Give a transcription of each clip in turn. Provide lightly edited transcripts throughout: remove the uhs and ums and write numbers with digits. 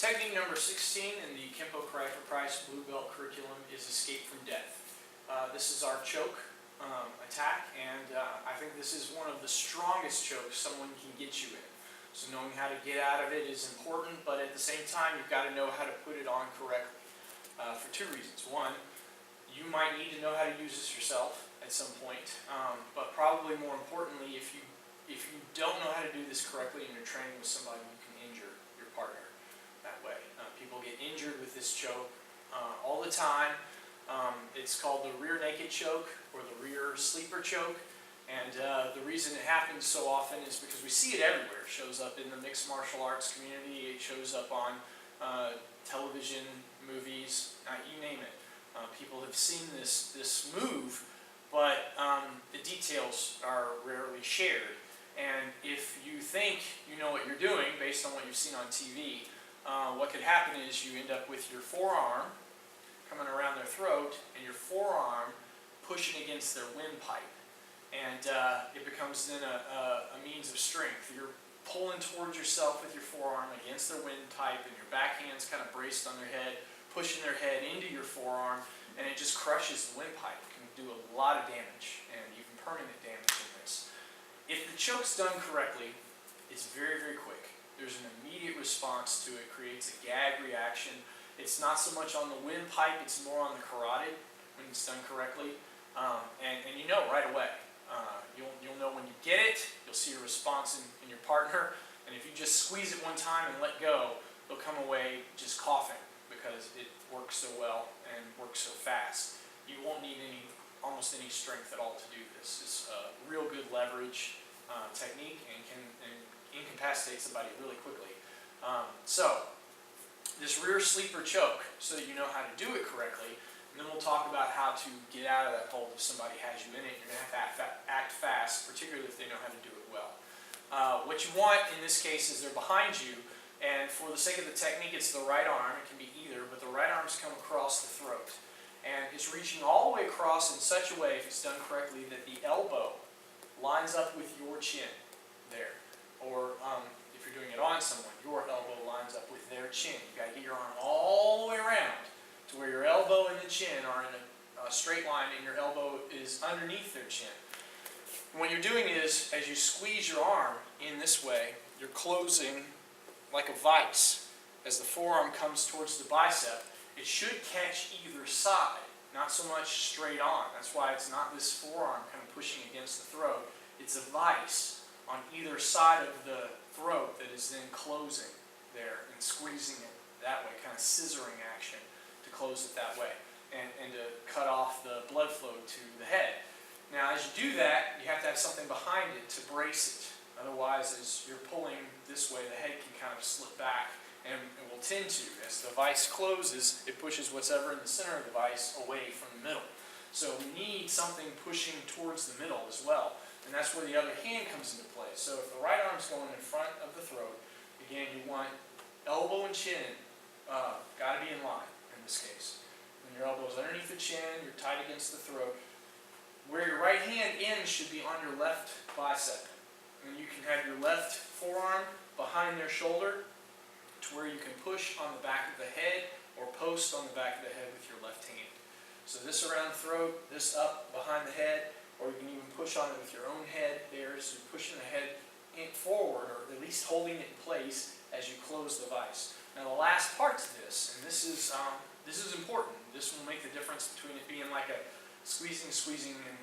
Technique number 16 in the Kenpo Cry for Price Blue Belt curriculum is escape from death. This is our choke attack, and I think this is one of the strongest chokes someone can get you in. So knowing how to get out of it is important, but at the same time you've got to know how to put it on correctly for two reasons. One, you might need to know how to use this yourself at some point, but probably more importantly, if you don't know how to do this correctly and you're training with somebody, you can injure your partner that way. People get injured with this choke all the time. It's called the rear naked choke or the rear sleeper choke, and the reason it happens so often is because we see it everywhere. It shows up in the mixed martial arts community, it shows up on television, movies, you name it. People have seen this move, but the details are rarely shared. And if you think you know what you're doing based on what you've seen on TV, what could happen is you end up with your forearm coming around their throat and your forearm pushing against their windpipe. And it becomes then a means of strength. You're pulling towards yourself with your forearm against their windpipe, and your backhand's kind of braced on their head, pushing their head into your forearm, and it just crushes the windpipe. It can do a lot of damage, and even permanent damage in this. If the choke's done correctly, it's very, very quick. There's an immediate response to it, creates a gag reaction. It's not so much on the windpipe, it's more on the carotid when it's done correctly. And you know right away. You'll know when you get it, you'll see a response in your partner, and if you just squeeze it one time and let go, they'll come away just coughing because it works so well and works so fast. You won't need almost any strength at all to do this. It's a real good leverage technique and can incapacitate somebody really quickly. So this rear sleeper choke, so that you know how to do it correctly, and then we'll talk about how to get out of that hold if somebody has you in it. You're going to have to act fast, particularly if they know how to do it well. What you want in this case is they're behind you, and for the sake of the technique, it's the right arm. It can be either, but the right arm's come across the throat. And it's reaching all the way across in such a way, if it's done correctly, that the elbow lines up with your chin there. Or if you're doing it on someone, your elbow lines up with their chin. You've got to get your arm all the way around to where your elbow and the chin are in a straight line, and your elbow is underneath their chin. And what you're doing is, as you squeeze your arm in this way, you're closing like a vice. As the forearm comes towards the bicep, it should catch either side, not so much straight on. That's why it's not this forearm kind of pushing against the throat. It's a vice on either side of the throat that is then closing there and squeezing it that way, kind of scissoring action to close it that way and to cut off the blood flow to the head. Now as you do that, you have to have something behind it to brace it. Otherwise, as you're pulling this way, the head can kind of slip back, and it will tend to. As the vise closes, it pushes whatever in the center of the vise away from the middle. So we need something pushing towards the middle as well. And that's where the other hand comes into play. So if the right arm's going in front of the throat, again, you want elbow and chin, got to be in line in this case. When your elbow's underneath the chin, you're tight against the throat. Where your right hand ends should be on your left bicep. And you can have your left forearm behind their shoulder to where you can push on the back of the head or post on the back of the head with your left hand. So this around the throat, this up behind the head, or you can even push on it with your own head there, so you're pushing the head forward, or at least holding it in place as you close the vise. Now the last part to this, and this is important. This will make the difference between it being like a squeezing, and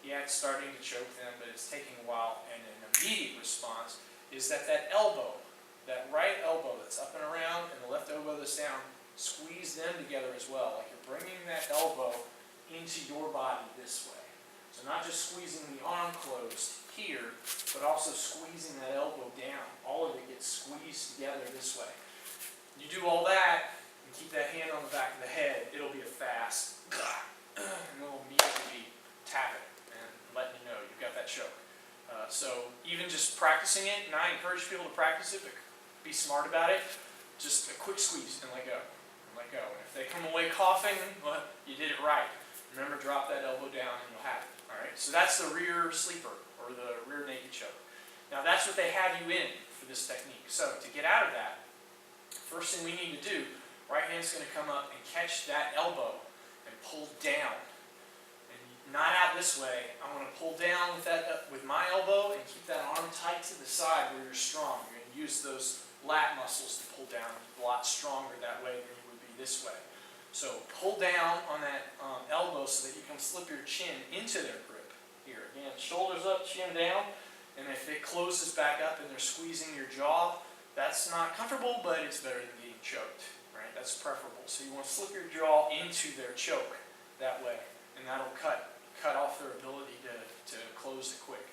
yeah, it's starting to choke them, but it's taking a while, and an immediate response is that elbow, that right elbow that's up and around, and the left elbow that's down, squeeze them together as well, like you're bringing that elbow into your body this way. So not just squeezing the arm closed here, but also squeezing that elbow down. All of it gets squeezed together this way. You do all that, and keep that hand on the back of the head, it'll be a fast, and it'll immediately be tapping and letting you know you've got that choke. So even just practicing it, and I encourage people to practice it, but be smart about it, just a quick squeeze and let go. And if they come away coughing, well, you did it right. Remember, drop that elbow down and you'll have it. All right? So that's the rear sleeper, or the rear naked choke. Now that's what they have you in for this technique. So to get out of that, First thing we need to do, right hand's going to come up and catch that elbow and pull down. And not out this way. I want to pull down with my elbow and keep that arm tight to the side where you're strong. You're going to use those lat muscles to pull down a lot stronger that way than you would be this way. So pull down on that elbow so that you can slip your chin into their grip. Here, again, shoulders up, chin down. And if it closes back up and they're squeezing your jaw, that's not comfortable, but it's better than being choked, right? That's preferable. So you want to slip your jaw into their choke that way, and that'll cut off their ability to close it quick.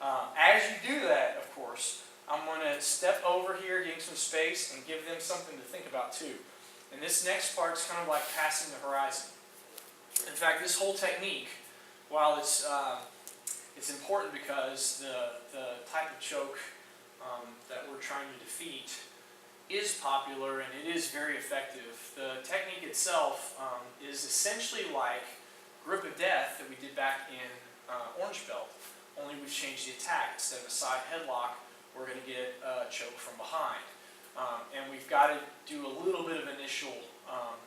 As you do that, of course, I'm going to step over here, getting some space, and give them something to think about too. And this next part is kind of like passing the horizon. In fact, this whole technique, while it's important because the type of choke that we're trying to defeat is popular and it is very effective. The technique itself is essentially like grip of death that we did back in Orange Belt, only we've changed the attack. Instead of a side headlock, we're going to get a choke from behind. And we've got to do a little bit of initial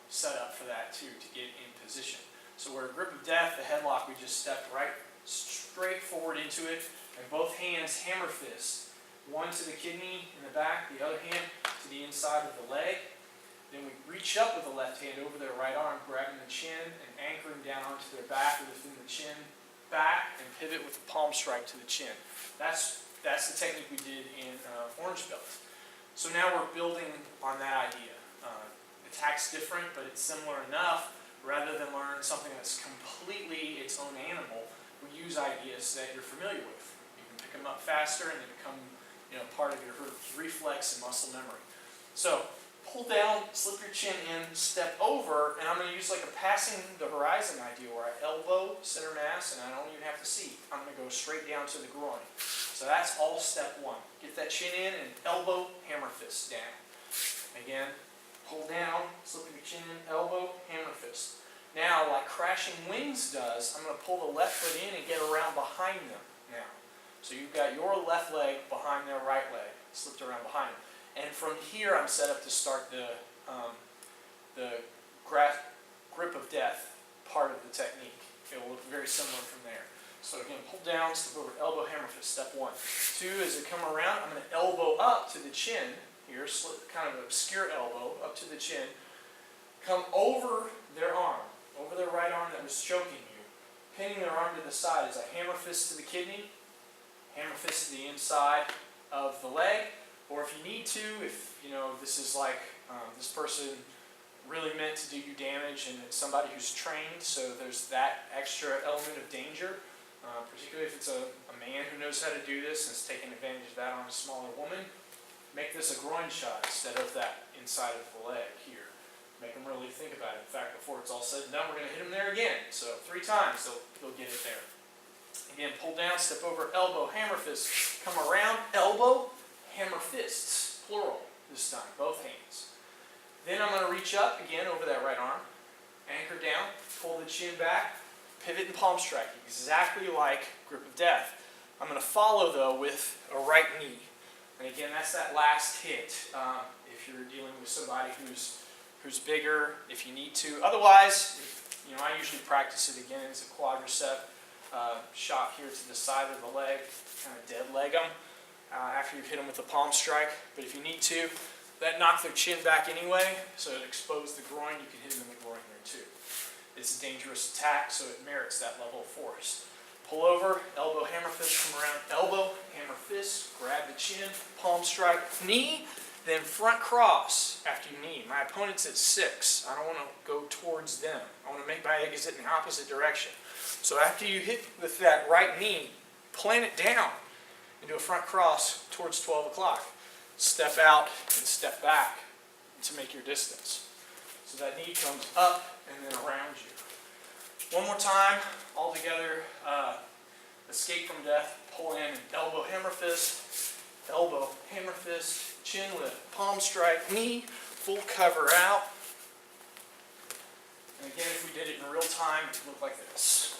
setup for that too to get in position. So where grip of death, the headlock, we just stepped right straight forward into it, and both hands hammer fist. One to the kidney in the back, the other hand to the inside of the leg. Then we reach up with the left hand over their right arm, grabbing the chin and anchoring down onto their back, lifting the chin back, and pivot with the palm strike to the chin. That's the technique we did in Orange Belt. So now we're building on that idea. Attack's different, but it's similar enough. Rather than learn something that's completely its own animal, we use ideas that you're familiar with. You can pick them up faster and they become part of your reflex and muscle memory. So pull down, slip your chin in, step over, and I'm going to use like a passing the horizon idea where I elbow, center mass, and I don't even have to see. I'm going to go straight down to the groin. So that's all step one. Get that chin in and elbow, hammer fist down. Again, pull down, slip your chin in, elbow, hammer fist. Now, like Crashing Wings does, I'm going to pull the left foot in and get around behind them now. So you've got your left leg behind their right leg, slipped around behind them. And from here, I'm set up to start the grip of death part of the technique. It will look very similar from there. So again, pull down, step over, elbow, hammer fist, step one. Two, as I come around, I'm going to elbow up to the chin. Here, slip, kind of obscure elbow up to the chin. Come over their arm, over their right arm that was choking you, pinning their arm to the side as I hammer fist to the kidney, hammer fist to the inside of the leg, or if you need to, if this is like this person really meant to do you damage and it's somebody who's trained, so there's that extra element of danger, particularly if it's a man who knows how to do this and is taking advantage of that on a smaller woman, make this a groin shot instead of that inside of the leg here. Make them really think about it. In fact, before it's all said and done, we're going to hit them there again. So 3 times they'll get it there. Again, pull down, step over, elbow, hammer fist. Come around, elbow, hammer fists. Plural this time, both hands. Then I'm going to reach up again over that right arm. Anchor down, pull the chin back, pivot and palm strike. Exactly like grip of death. I'm going to follow, though, with a right knee. And again, that's that last hit if you're dealing with somebody who's bigger, if you need to. Otherwise, I usually practice it again as a quadricep shot here to the side of the leg, kind of dead leg them after you've hit them with a palm strike. But if you need to, that knocks their chin back anyway, so it exposed the groin. You can hit them in the groin there too. It's a dangerous attack, so it merits that level of force. Pull over, elbow, hammer fist, come around, elbow, hammer fist, grab the chin, palm strike, knee, then front cross after you knee. My opponent's at 6. I don't want to go towards them. I want to make my exit in the opposite direction. So after you hit with that right knee, plant it down into a front cross towards 12 o'clock. Step out and step back to make your distance. So that knee comes up and then around you. One more time, all together, escape from death, pull in, elbow, hammer fist, elbow, hammer fist, chin lift, palm strike, knee, full cover out. And again, if we did it in real time, it would look like this.